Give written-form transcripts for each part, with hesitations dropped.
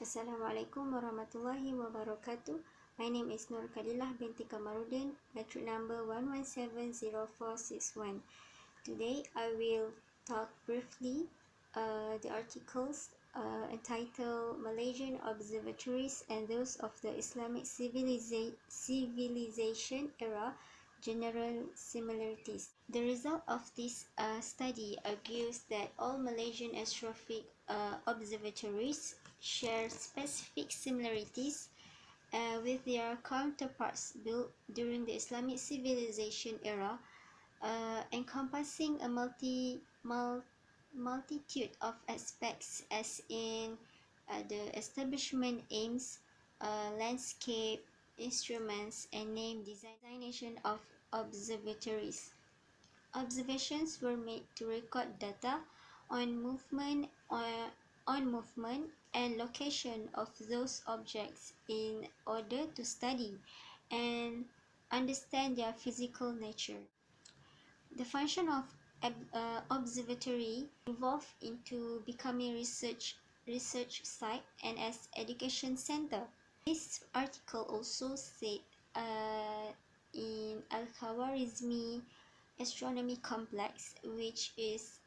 Assalamualaikum warahmatullahi wabarakatuh. My name is Khalilah Binti Kamaruddin, metric number 1170461. Today I will talk briefly the articles entitled Malaysian Observatories and Those of the Islamic Civilization Era, General Similarities. The result of this study argues that all Malaysian astrophic observatories share specific similarities with their counterparts built during the Islamic civilization era, encompassing a multitude of aspects as in the establishment aims, landscape, instruments, and name designation of observatories. Observations were made to record data on movement and location of those objects in order to study and understand their physical nature. The function of observatory evolved into becoming research site and as education center. This article also said in Al-Khawarizmi Astronomy Complex, which is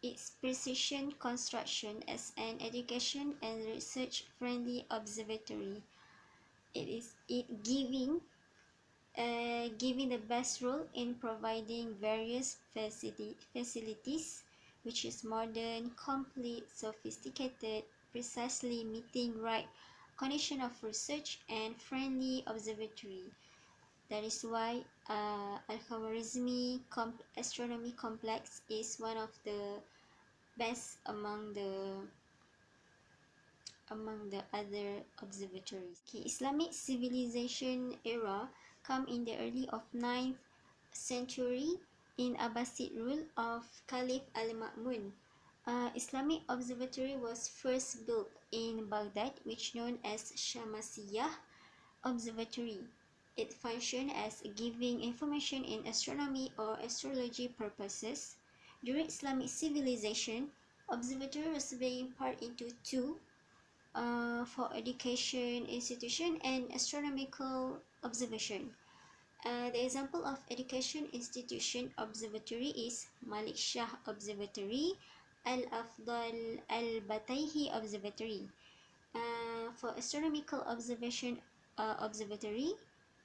its precision construction as an education and research friendly observatory. It giving the best role in providing various facilities, which is modern, complete, sophisticated, precisely meeting right condition of research and friendly observatory. That is why Al-Khawarizmi Astronomy Complex is one of the best among the other observatories. Okay, Islamic civilization era come in the early of 9th century in Abbasid rule of Caliph Al-Ma'mun. Islamic observatory was first built in Baghdad, which known as Shamasiyah Observatory. It functioned as giving information in astronomy or astrology purposes. During Islamic civilization, observatory was divided part into two, for education institution and astronomical observation. The example of education institution observatory is Malik Shah Observatory, Al-Afdal Al-Batayhi Observatory. For astronomical observatory,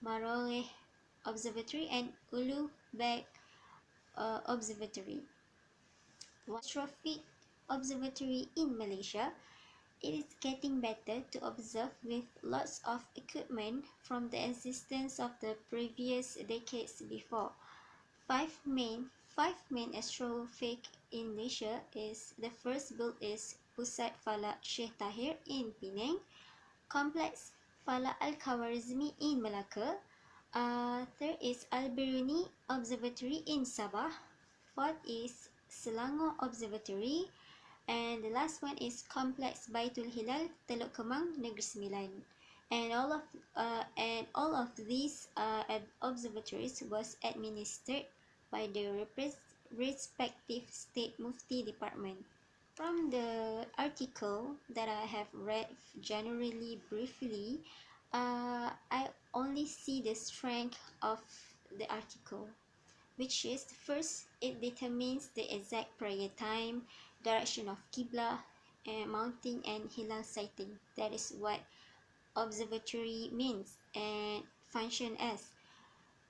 Maroleh Observatory and Ulu Beg Observatory. Astrophic observatory in Malaysia. It is getting better to observe with lots of equipment from the existence of the previous decades before. Five main astrophic in Malaysia is the first built is Pusat Falak Sheikh Tahir in Penang, Complex Falak Al-Khawarizmi in Malacca. Third is Al-Biruni Observatory in Sabah. Fourth is Selangor Observatory. And the last one is Complex Baitul Hilal, Teluk Kemang, Negeri Sembilan. And all of these observatories was administered by the respective state mufti department. From the article that I have read generally briefly, I only see the strength of the article, which is first, it determines the exact prayer time, direction of Qibla, and mounting and hilal sighting. That is what observatory means and function as.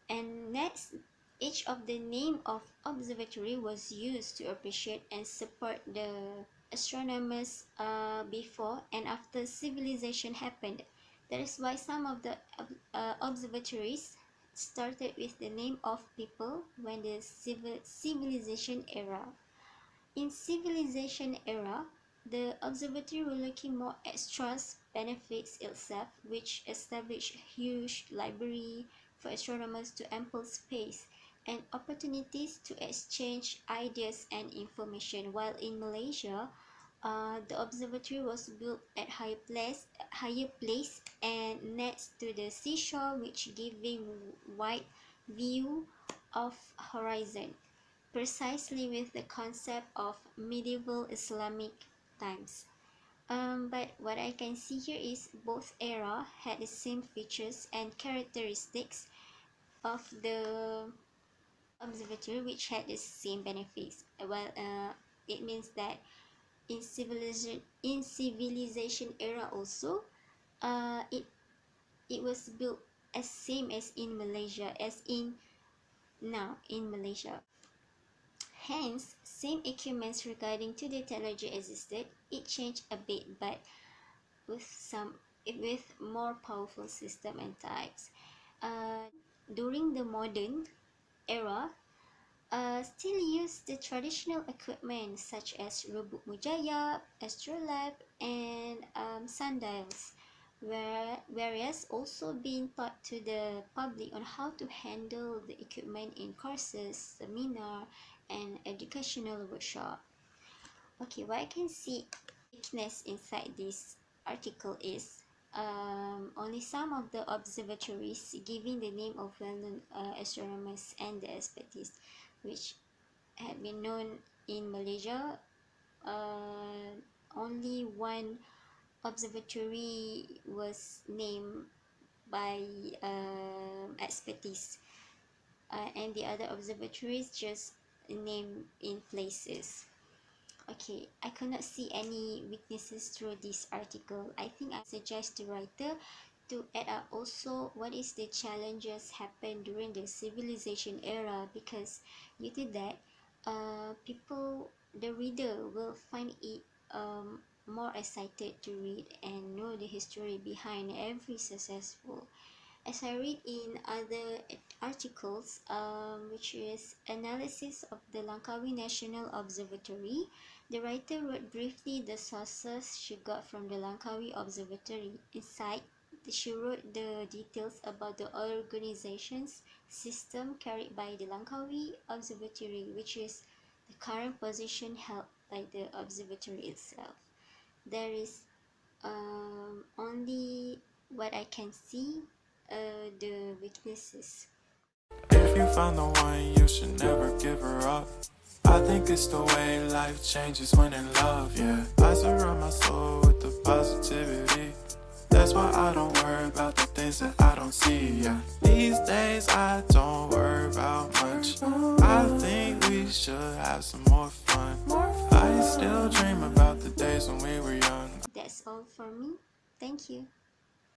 And next, each of the name of observatory was used to appreciate and support the astronomers before and after civilization happened. That is why some of the observatories started with the name of people when the civilization era. In civilization era, the observatory were looking more at Strauss benefits itself, which established huge library for astronomers to ample space and opportunities to exchange ideas and information. While in Malaysia, the observatory was built at higher place and next to the seashore, which giving wide view of horizon, precisely with the concept of medieval Islamic times. But what I can see here is both era had the same features and characteristics of the observatory, which had the same benefits. It means that in civilization era also, it was built as same as in Malaysia, as in now in Malaysia. Hence, same equipments regarding to the technology existed. It changed a bit, but with more powerful system and types. During the modern era, still use the traditional equipment such as Robot Mujaya, Astrolab, and sundials, whereas also being taught to the public on how to handle the equipment in courses, seminar, and educational workshop. Okay, what I can see weakness inside this article is only some of the observatories giving the name of well-known astronomers and the expertise, which had been known in Malaysia. Only one observatory was named by expertise, and the other observatories just named in places. Okay, I could not see any weaknesses through this article. I think I suggest the writer to add up also what is the challenges happened during the civilization era, because due to that, the reader will find it more excited to read and know the history behind every successful. As I read in other articles, which is analysis of the Langkawi National Observatory, the writer wrote briefly the sources she got from the Langkawi Observatory. Inside, she wrote the details about the organization's system carried by the Langkawi Observatory, which is the current position held by the observatory itself. There is only what I can see, the weaknesses. If you found the one, you should never give her up. I think it's the way life changes when in love, yeah. I surround my soul with the positivity. That's why I don't worry about the things that I don't see, yeah. These days I don't worry about much. I think we should have some more fun. I still dream about the days when we were young. That's all for me. Thank you.